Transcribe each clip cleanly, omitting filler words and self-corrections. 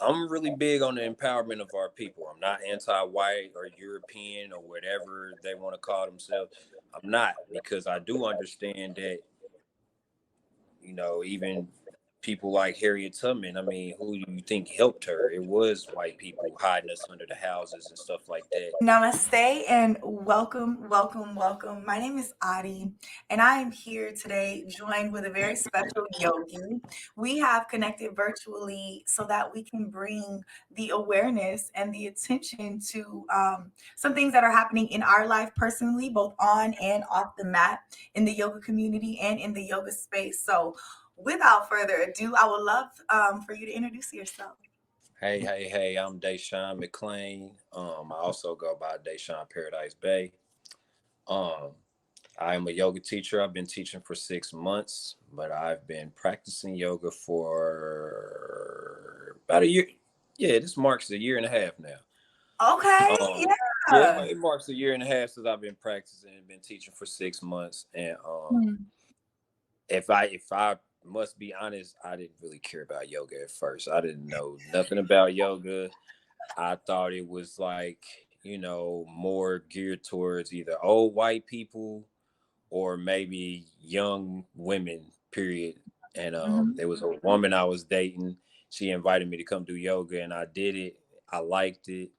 I'm really big on the empowerment of our people. I'm not anti-white or European or whatever they want to call themselves. I'm not, because I do understand that, even people like Harriet Tubman, I mean, who do you think helped her? It was white people hiding us under the houses and stuff like that. Namaste and welcome, welcome, welcome. My name is Adi, and I am here today joined with a very special yogi. We have connected virtually so that we can bring the awareness and the attention to some things that are happening in our life personally, both on and off the mat, in the yoga community and in the yoga space. So, without further ado, I would love for you to introduce yourself. Hey, I'm Deshaun McClain. I also go by Deshaun Paradise Bay. Um, I am a yoga teacher. I've been teaching for 6 months, but I've been practicing yoga for about a year. Yeah, this marks a year and a half now. Okay, Yeah, yeah. it marks a year and a half since I've been practicing and been teaching for 6 months. And if I must be honest, I didn't really care about yoga at first. I didn't know nothing about yoga. I thought it was like, more geared towards either old white people or maybe young women, period. And Mhm. there was a woman I was dating. She invited me to come do yoga, and I did it. I liked it.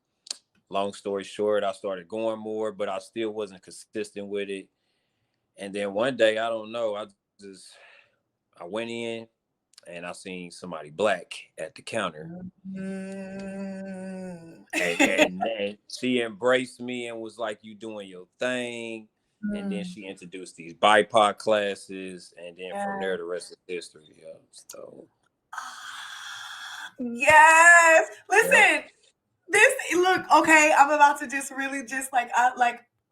Long story short, I started going more, but I still wasn't consistent with it. And then one day, I don't know, I went in and I seen somebody black at the counter. Mm. And she embraced me and was like, "You doing your thing." And then Mm. she introduced these BIPOC classes, and then from Yeah. there the rest is history. Yeah. So Yes. yeah. Listen, this look, okay, I'm about to just really just like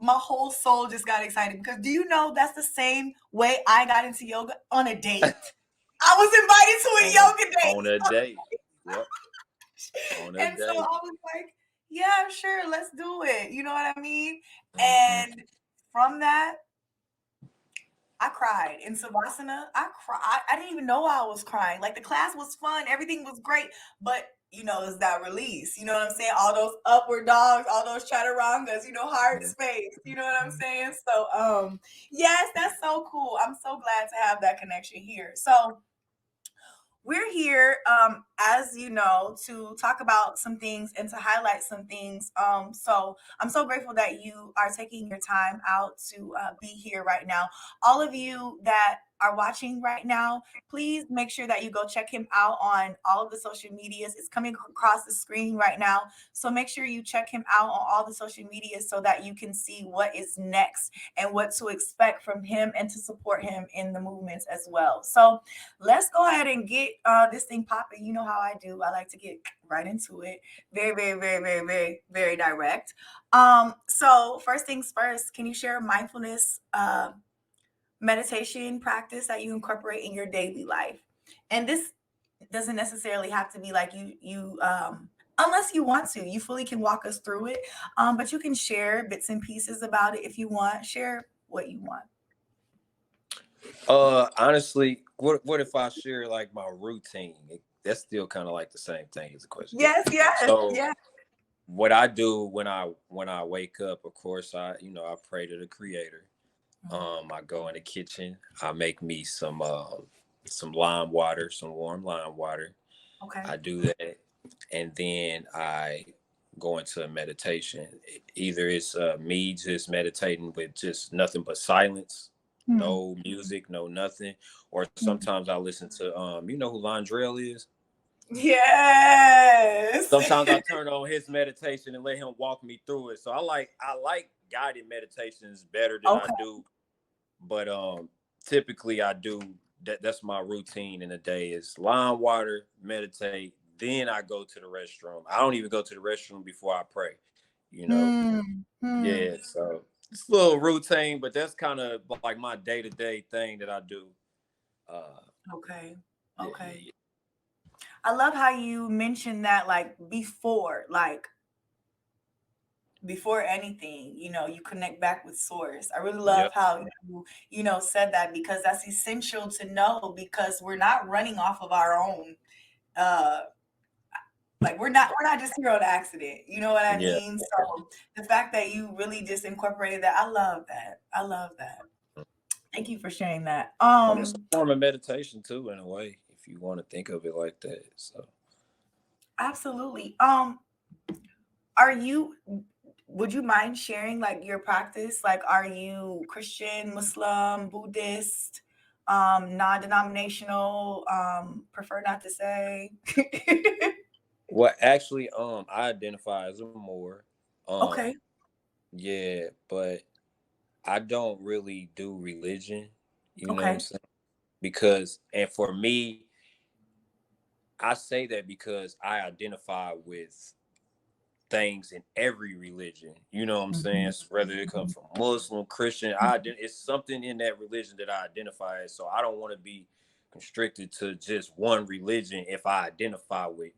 my whole soul just got excited because do you know that's the same way I got into yoga on a date? I was invited to a yoga On a date. Yep. date. On a And so date. I was like, yeah, sure, let's do it. You know what I mean? Hmm. And from that, I cried in Savasana. I cried. I didn't even know I was crying. Like the class was fun, everything was great, but it's that release. You know what I'm saying? All those upward dogs, all those chaturangas. Heart space. You know what I'm saying? So, yes, that's so cool. I'm so glad to have that connection here. So, we're here, as you know, to talk about some things and to highlight some things. So I'm so grateful that you are taking your time out to be here right now. All of you that are watching right now, please make sure that you go check him out on all of the social medias. It's coming across the screen right now. So make sure you check him out on all the social medias so that you can see what is next and what to expect from him and to support him in the movements as well. So let's go ahead and get this thing popping. You know how I do. I like to get right into it. Very, very, very, very, very, very direct. So first things first, can you share a mindfulness meditation practice that you incorporate in your daily life? And this doesn't necessarily have to be like you unless you want to. You fully can walk us through it. But you can share bits and pieces about it if you want. Share what you want. Honestly, what if I share like my routine? That's still kind of like the same thing as a question. Yes, yes, So yes. what I do when I wake up, of course, I pray to the Creator. I go in the kitchen. I make me some lime water, some warm lime water. Okay. I do that, and then I go into a meditation. Either it's me just meditating with just nothing but silence, Hmm. no music, no nothing, or Hmm. sometimes I listen to you know who Londrell is. Yes. Sometimes I turn on his meditation and let him walk me through it. So I like guided meditations better than I Okay. do, but typically I do that's my routine in the day is lime water, meditate, then I go to the restroom. I don't even go to the restroom before I pray, you know. Hmm. Hmm. Yeah, so it's a little routine, but that's kind of like my day-to-day thing that I do. Uh Okay. yeah, Okay. yeah, I love how you mentioned that like before anything, you connect back with source. I really yeah. love how you said that because that's essential to know because we're not running off of our own uh Like we're not just here on accident. You know what I Yeah. mean? So the fact that you really just incorporated that, I love that. I love that. Thank you for sharing that. And it's a form of meditation too, in a way, if you want to think of it like that. So Absolutely. Are you, would you mind sharing like your practice? Like, are you Christian, Muslim, Buddhist, non-denominational, prefer not to say? well actually I identify as a Moor. Um Okay. yeah, but I don't really do religion, you know what I'm Okay. saying? Because and for me, I say that because I identify with things in every religion. You know what I'm saying? Mhm. So whether it comes from Muslim, Christian, it's something in that religion that I identify as. So I don't want to be constricted to just one religion if I identify with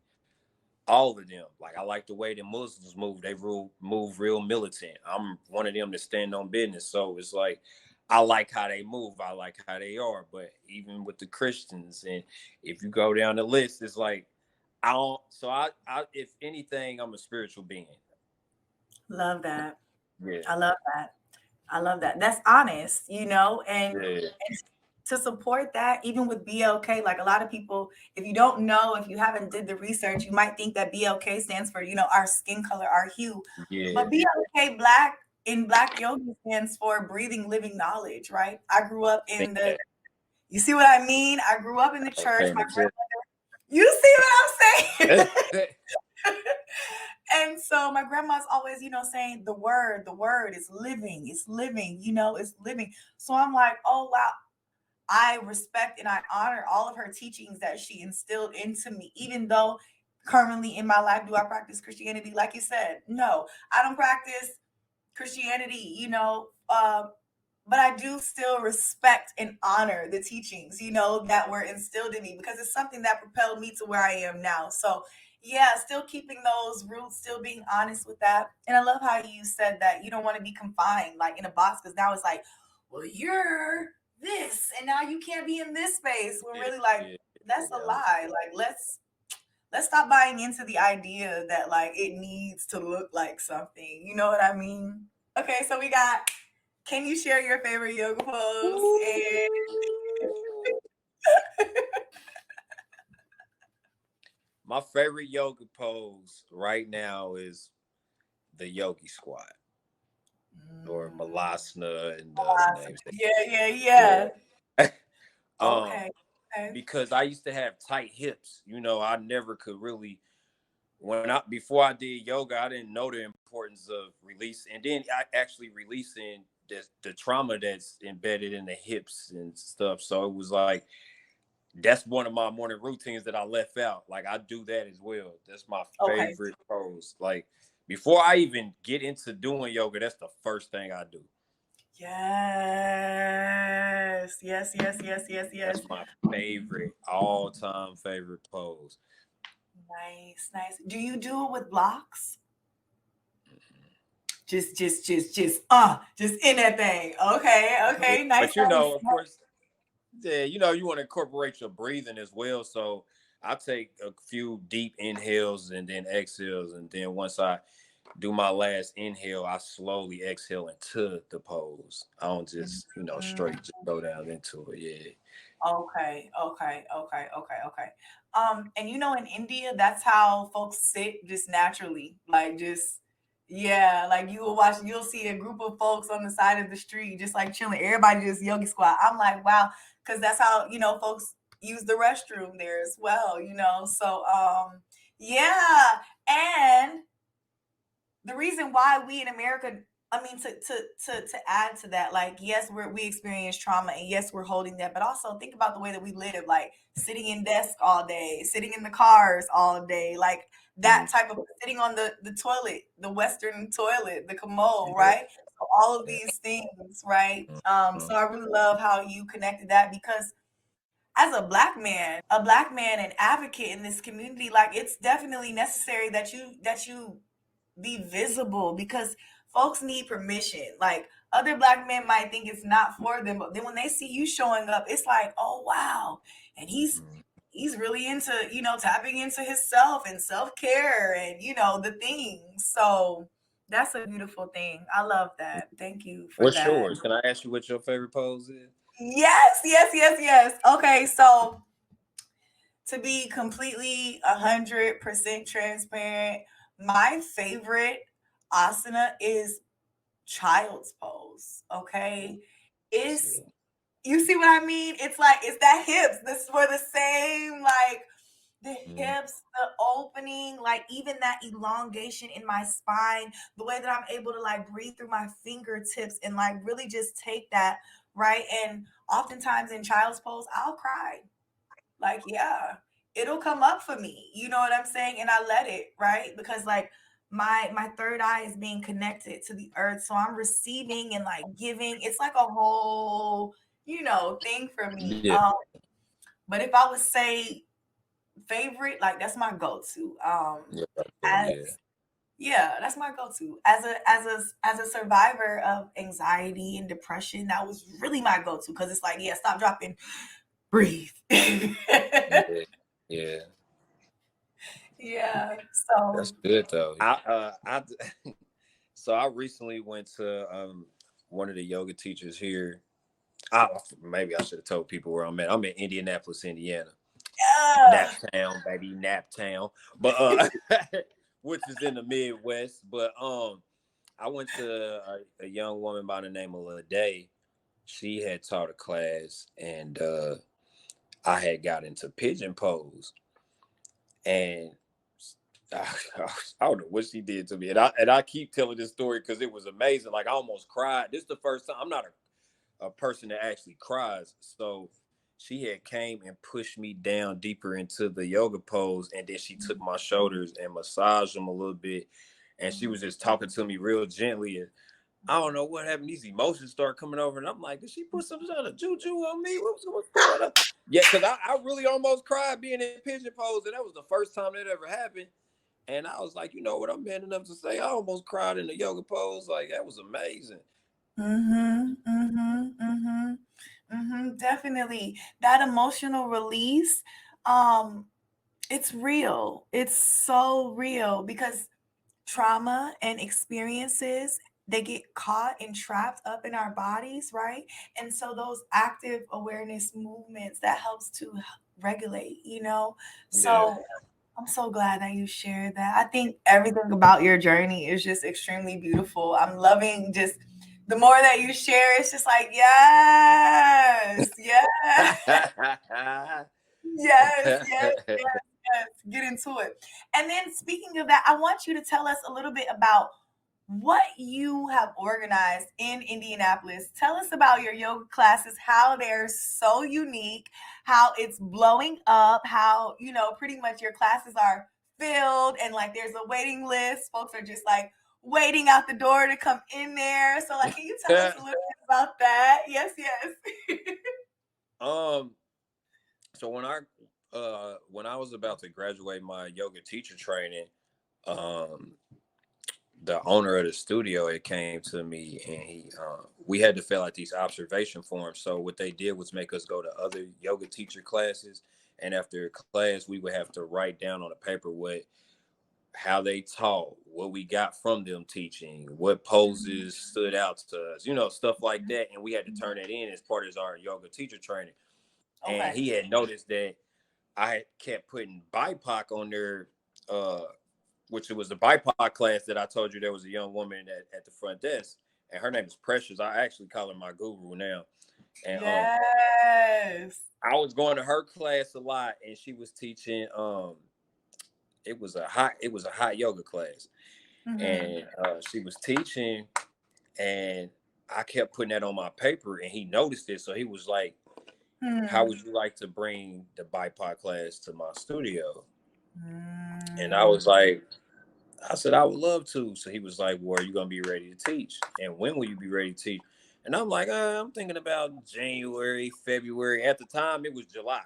all of them. Like I like the way the Muslims move. They move real militant. I'm one of them that stand on business. So it's like I like how they move. I like how they are. But even with the Christians, and if you go down the list, it's like I don't. So I if anything, I'm a spiritual being. Love that. Yeah, I love that. I love that. That's honest, you know, yeah, and to support that, even with BLK, like a lot of people, if you don't know, if you haven't did the research, you might think that BLK stands for, you know, our skin color, our hue. yeah. But BLK Black in Black Yoga stands for breathing living knowledge, right? I grew up Think in the, that. you see what I mean? I grew up in the I was church. paying attention. You see what I'm saying? And so my grandma's always, you know, saying the word is living, it's living, you know, it's living. So I'm like, oh wow, I respect and I honor all of her teachings that she instilled into me, even though currently in my life, do I practice Christianity? Like you said, no, I don't practice Christianity, you know, but I do still respect and honor the teachings, you know, that were instilled in me because it's something that propelled me to where I am now. So, yeah, still keeping those roots, still being honest with that. And I love how you said that you don't want to be confined like in a box because now it's like, well, you're this and now you can't be in this space. We're Yeah, really like, yeah, that's a yeah. lie. Like, let's stop buying into the idea that like it needs to look like something. You know what I mean? Okay, so we got, can you share your favorite yoga pose? And My favorite yoga pose right now is the yogi squat or malasana and the other awesome. names. Yeah, Yeah. yeah. um, Okay. Okay. because I used to have tight hips. You know, I never could really when I before I did yoga, I didn't know the importance of release, and then I actually releasing the trauma that's embedded in the hips and stuff. So it was like that's one of my morning routines that I left out. Like I do that as well. That's my Okay. favorite pose. Like before I even get into doing yoga, that's the first thing I do. Yes. Yes, yes, yes, yes, yes. That's my favorite, all time favorite pose. Nice, nice. Do you do it with blocks? Just in that thing. Okay, Yeah. okay, nice, But you nice. know, of course, yeah, you know, you want to incorporate your breathing as well. So I take a few deep inhales and then exhales, and then once I do my last inhale, I slowly exhale into the pose. I don't just, straight Mhm. just go down into it. Yeah. Okay, okay, okay, okay, okay. And you know, in India, that's how folks sit just naturally, like just yeah, like you will watch, you'll see a group of folks on the side of the street just like chilling. Everybody just yogi squat. I'm like, wow, because that's how you know folks use the restroom there as well. You know, so yeah, and the reason why we in America, I mean, to add to that, like, yes, we experience trauma, and yes, we're holding that, but also think about the way that we live, like sitting in desk all day, sitting in the cars all day, like that Mhm. type of sitting on the toilet, the Western toilet, the commode, Yeah. right? So all of Yeah. these things, right? So Mhm. I really love how you connected that because as a black man and advocate in this community, like it's definitely necessary that you be visible because folks need permission. Like other black men might think it's not for them, but then when they see you showing up, it's like, oh wow, and he's really into, tapping into himself and self-care and, the things. So that's a beautiful thing. I love that. Thank you for What's that. yours? Can I ask you what your favorite pose is? Yes, yes, yes, yes. Okay, so to be completely 100% transparent, my favorite asana is child's pose. Okay. It's, Yeah. you see what I mean? It's like, it's that hips. This is where the same, like, the Mm. hips, the opening, like even that elongation in my spine, the way that I'm able to like breathe through my fingertips and like really just take that, right? And oftentimes in child's pose, I'll cry. Like, yeah, it'll come up for me. You know what I'm saying? And I let it, right? Because like my third eye is being connected to the earth. So I'm receiving and like giving. It's like a whole, thing for me. Yeah. But if I would say favorite, like that's my go-to. Yeah. As Yeah. yeah, that's my go-to. As a survivor of anxiety and depression, that was really my go-to because it's like, yeah, stop, dropping, breathe. Yeah. Yeah. Yeah. That's So good though. So I recently went to one of the yoga teachers here. Maybe I should have told people where I'm at. I'm in Indianapolis, Indiana. yeah. Naptown, baby, Naptown. But which is in the Midwest. But I went to a young woman by the name of Ladae. She had taught a class, and I had got into pigeon pose, and I don't know what she did to me, and I keep telling this story because it was amazing. Like I almost cried. This is the first time I'm not a person that actually cries. So she had came and pushed me down deeper into the yoga pose, and then she took my shoulders and massaged them a little bit, and she was just talking to me real gently. And I don't know what happened. These emotions start coming over, and I'm like, did she put some sort of juju on me? What's going on? Yeah, because I really almost cried being in pigeon pose, and that was the first time that ever happened. And I was like, you know what, I'm man enough to say I almost cried in the yoga pose. Like that was amazing. Mhm. Mhm. Mhm. Mhm. Definitely. That emotional release, um, it's real. It's so real because trauma and experiences, they get caught and trapped up in our bodies, right? And so those active awareness movements, that helps to regulate, Yeah. so I'm so glad that you shared that. I think everything about your journey is just extremely beautiful. I'm loving just the more that you share, it's just like, yes, yes, yes, yes, yes, yes. Get into it. And then speaking of that, I want you to tell us a little bit about what you have organized in Indianapolis. Tell us about your yoga classes, how they're so unique, how it's blowing up, how, pretty much your classes are filled and like there's a waiting list. Folks are just like waiting out the door to come in there. So like, can you tell us a little bit about that? Yes, yes. um. So when I was about to graduate my yoga teacher training, um, the owner of the studio it came to me and we had to fill out these observation forms. So what they did was make us go to other yoga teacher classes, and after class we would have to write down on a paper what how they taught, what we got from them teaching, what poses stood out to us, stuff like that. And we had to turn that in as part of our yoga teacher training. And Okay. he had noticed that I had kept putting BIPOC on there, which it was the BIPOC class that I told you there was a young woman at the front desk, and her name is Precious. I actually call her my guru now. And Yes. I was going to her class a lot, and she was teaching. It was a hot yoga class, Mm-hmm. and she was teaching, and I kept putting that on my paper, and he noticed it, so he was like, "How Hmm. would you like to bring the BIPOC class to my studio?" And I Mm. was like, I said, I would love to. So he was like, well, are you going to be ready to teach? And when will you be ready to teach? And I'm like, I'm thinking about January, February. At the time, it was July.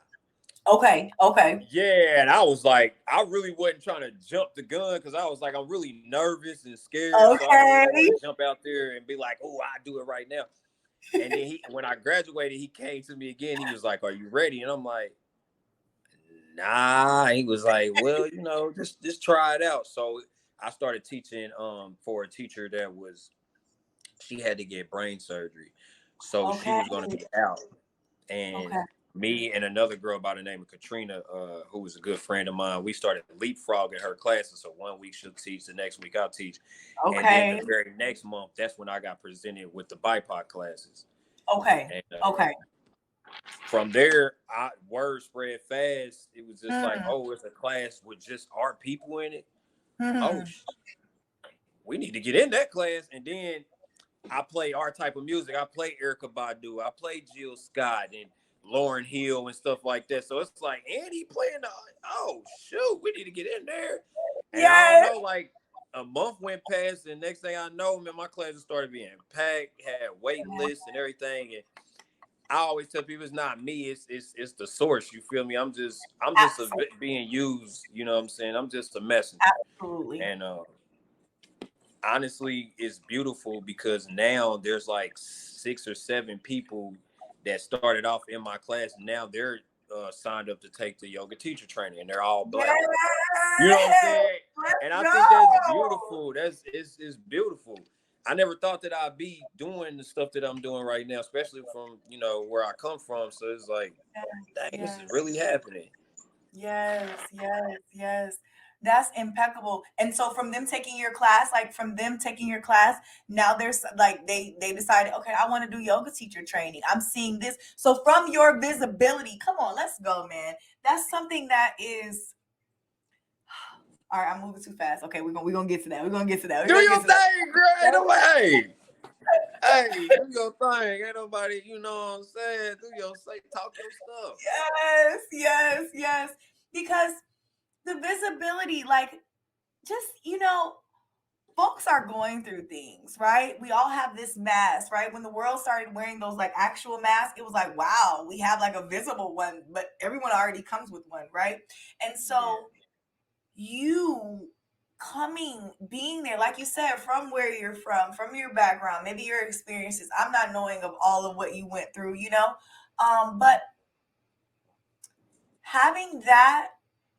Okay. Okay. Yeah. And I was like, I really wasn't trying to jump the gun because I was like, I'm really nervous and scared. So I really didn't want Okay. to jump out there and be like, oh, I do it right now. And then when I graduated, he came to me again. He was like, are you ready? And I'm like, Nah, he was like, well, just try it out. So I started teaching for a teacher that she had to get brain surgery. So she Okay. was gonna be out. And Okay. me and another girl by the name of Katrina, who was a good friend of mine, we started leapfrogging her classes. So one week she'll teach, the next week I'll teach. And then the Okay. very next month, that's when I got presented with the BIPOC classes. Okay. And Okay. from there, word spread fast. It was just like, Hmm. oh, it's a class with just our people in it. Oh, Hmm. we need to get in that class. And then I play our type of music. I play Erykah Badu. I play Jill Scott and Lauryn Hill and stuff like that. So it's like, and he playing oh shoot, we need to get in there. And I don't Yes. know, like a month went past, and next thing I know, man, my classes started being packed, had wait lists and everything. And I always tell people it's not me, it's the source. You feel me? I'm just Absolutely. being used. You know what I'm saying? I'm just a messenger. Absolutely. And honestly, it's beautiful because now there's like 6 or 7 people that started off in my class. Now they're signed up to take the yoga teacher training, and they're all black. You know what I'm Yes. saying? And Let's I think that's go. beautiful. It's beautiful. I never thought that I'd be doing the stuff that I'm doing right now, especially from where I come from. So it's like, dang, this is Yes. really happening. Yes, yes, yes. That's impeccable. And so from them taking your class, now there's like they decided, okay, I want to do yoga teacher training. I'm seeing this. So from your visibility, come on, let's go, man. That's something that is all right, I'm moving too fast. Okay, we're gonna get to that. We're gonna get to that. We're Do gonna your get to that. thing, girl. Ain't no way. Hey, do your thing. Ain't nobody, you know what I'm saying? Talk your stuff. Yes, yes, yes. Because the visibility, like just folks are going through things, right? We all have this mask, right? When the world started wearing those like actual masks, it was like, wow, we have like a visible one, but everyone already comes with one, right? And Yeah. so you being there, like you said, from where you're from your background, maybe your experiences. I'm not knowing of all of what you went through, but having that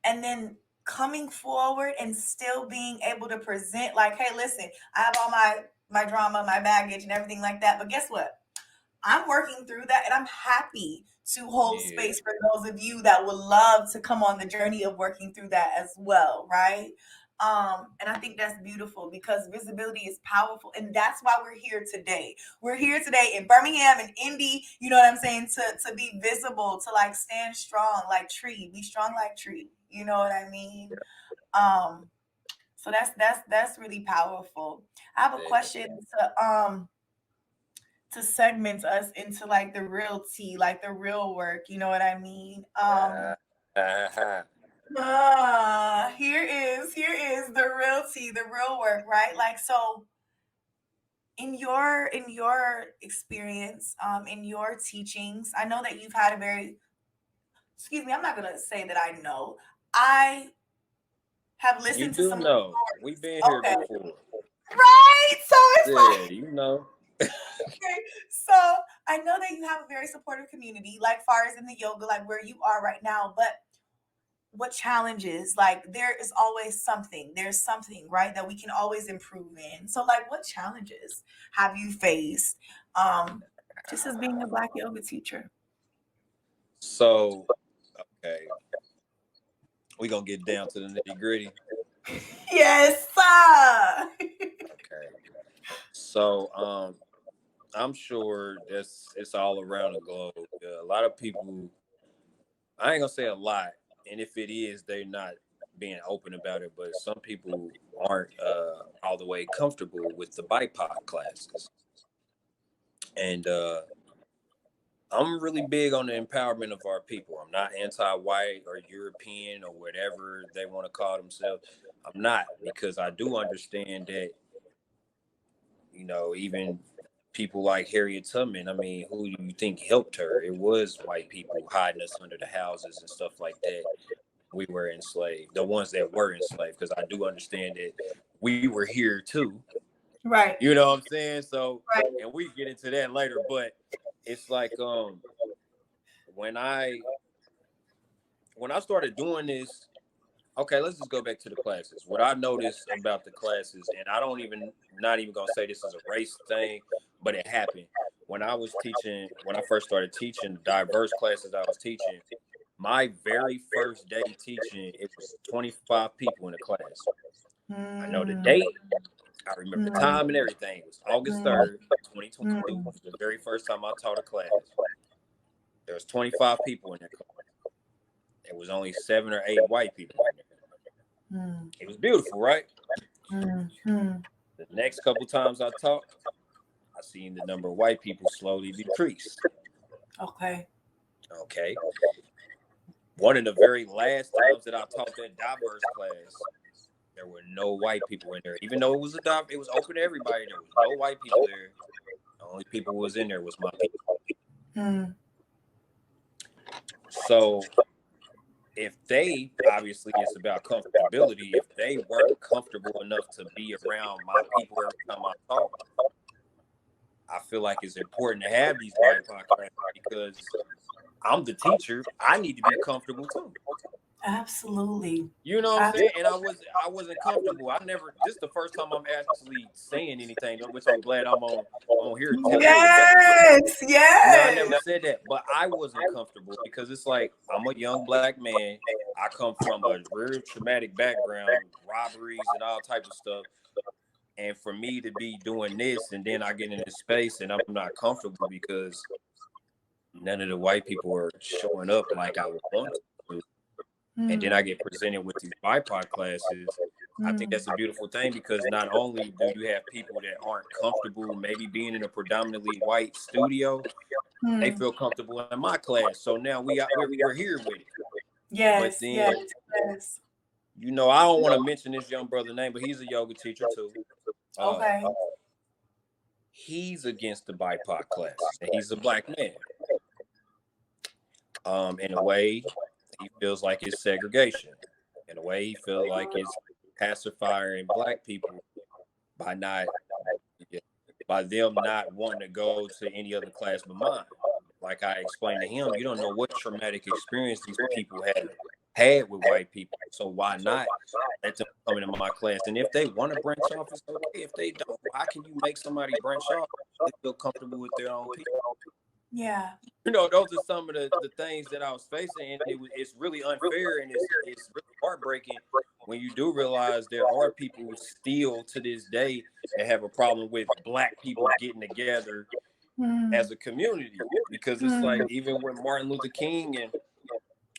and then coming forward and still being able to present like, hey, listen, I have all my drama, my baggage and everything like that, but guess what, I'm working through that and I'm happy to hold Yeah. space for those of you that would love to come on the journey of working through that as well, right? And I think that's beautiful because visibility is powerful. And that's why we're here today. We're here today in Birmingham and Indy, you know what I'm saying, to be visible, to like stand strong like tree, be strong like tree. You know what I mean? Um, so that's really powerful. I have a Yeah. question to segment us into like the real tea, like the real work. You know what I mean? Here is the real tea, the real work, right? Like so, in your experience, in your teachings, I know that you've had a very excuse me. I'm not gonna say that I know. I have You listened to do some of the know. We've been stories. here Okay, before. right. So it's Yeah, like you know. okay. So I know that you have a very supportive community, like far as in the yoga, like where you are right now. But what challenges? Like there is always something. There's something, right, that we can always improve in. So like what challenges have you faced? Um, just as being a black yoga teacher. So, okay, we gonna get down to the nitty-gritty. Yes, sir. Okay. So, I'm sure it's all around the globe. A lot of people, I ain't gonna say a lot, and if it is, they're not being open about it. But some people aren't all the way comfortable with the BIPOC classes, and I'm really big on the empowerment of our people. I'm not anti-white or European or whatever they want to call themselves. I'm not, because I do understand that, even people like Harriet Tubman, I mean, who do you think helped her? It was white people hiding us under the houses and stuff like that. We were enslaved, the ones that were enslaved, because I do understand that we were here too. Right. You know what I'm saying? So, Right. and we get into that later, but it's like when I when I started doing this, okay, let's just go back to the classes. What I noticed about the classes, and not even gonna say this is a race thing, but it happened when I was teaching. When I first started teaching diverse classes, I was teaching. My very first day teaching, it was 25 people in the class. I know the date. I remember the time and everything. It was August 3rd, 2022. It was the very first time I taught a class. There was 25 people in that class. There was only 7 or 8 white people in there. It was beautiful, right? The next couple times I taught, I seen the number of white people slowly decrease. Okay. One of the very last times that I taught that diverse class, there were no white people in there. Even though it was open to everybody, there was no white people there. The only people who was in there was my people. So if they, obviously it's about comfortability, if they weren't comfortable enough to be around my people every time I talk, I feel like it's important to have these BIPOC classes because I'm the teacher. I need to be comfortable too. Absolutely. You know what I'm saying? And I wasn't comfortable. This is the first time I'm actually saying anything, which I'm glad I'm on here. Yes. I never said that, but I wasn't comfortable because it's like I'm a young black man. I come from a real traumatic background, robberies and all type of stuff. And for me to be doing this and then I get in this space and I'm not comfortable because none of the white people are showing up like I would want to. And then I get presented with these BIPOC classes. I think that's a beautiful thing because not only do you have people that aren't comfortable maybe being in a predominantly white studio, they feel comfortable in my class. So now we're here with it. Yes. But then, you know, I don't want to mention this young brother's name, but he's a yoga teacher too. Okay. He's against the BIPOC class, and he's a black man. In a way, he feels like it's segregation. In a way, he feels like it's pacifying black people by them not wanting to go to any other class but mine. Like I explained to him, you don't know what traumatic experience these people had with white people. So why not let them come into my class? And if they want to branch off, it's okay. If they don't, how can you make somebody branch off if they feel comfortable with their own people? Yeah. You know, those are some of the things that I was facing, and it's really unfair and it's really heartbreaking when you do realize there are people still to this day that have a problem with black people getting together as a community, because it's like even with Martin Luther King, and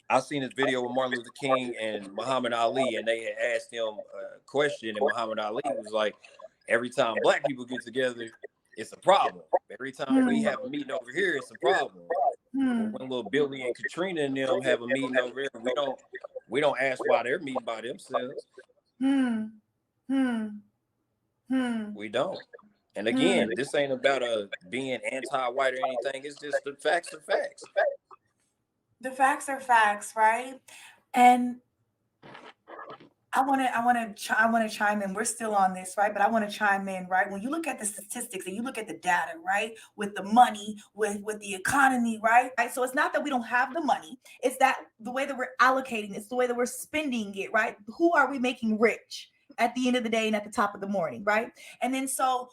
I seen this video with Martin Luther King and Muhammad Ali, and they had asked him a question, and Muhammad Ali was like, every time black people get together, it's a problem. Every time we have a meeting over here, it's a problem. When little Billy and Katrina and them have a meeting over here, we don't ask why they're meeting by themselves. We don't. And again, this ain't about being anti-white or anything. It's just the facts are facts. The facts are facts, right? And I want to chime in. We're still on this, right? But I want to chime in, right? When you look at the statistics and you look at the data, right? With the money, with the economy, right? So it's not that we don't have the money. It's that the way that we're allocating, it's the way that we're spending it, right? Who are we making rich at the end of the day and at the top of the morning, right? And then so,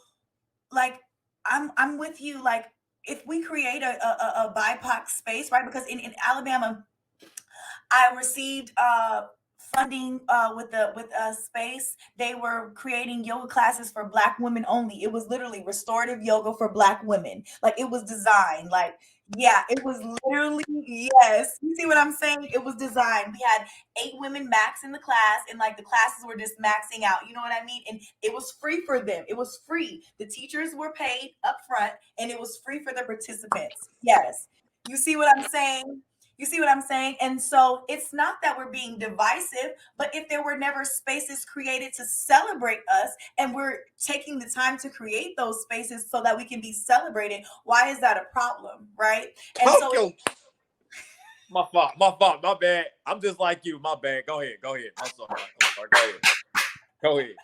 like, I'm with you. Like, if we create a BIPOC space, right? Because in Alabama, I received funding with a space. They were creating yoga classes for Black women only. It was literally restorative yoga for Black women. Like, it was designed like, yeah, it was literally, yes. You see what I'm saying? It was designed. We had 8 women max in the class, and like the classes were just maxing out. You know what I mean? And it was free for them. It was free. The teachers were paid up front, and it was free for the participants. Yes. You see what I'm saying? You see what I'm saying? And so it's not that we're being divisive, but if there were never spaces created to celebrate us, and we're taking the time to create those spaces so that we can be celebrated, why is that a problem, right? And so my fault, my bad. I'm just like you, my bad. Go ahead. I'm sorry. Go ahead.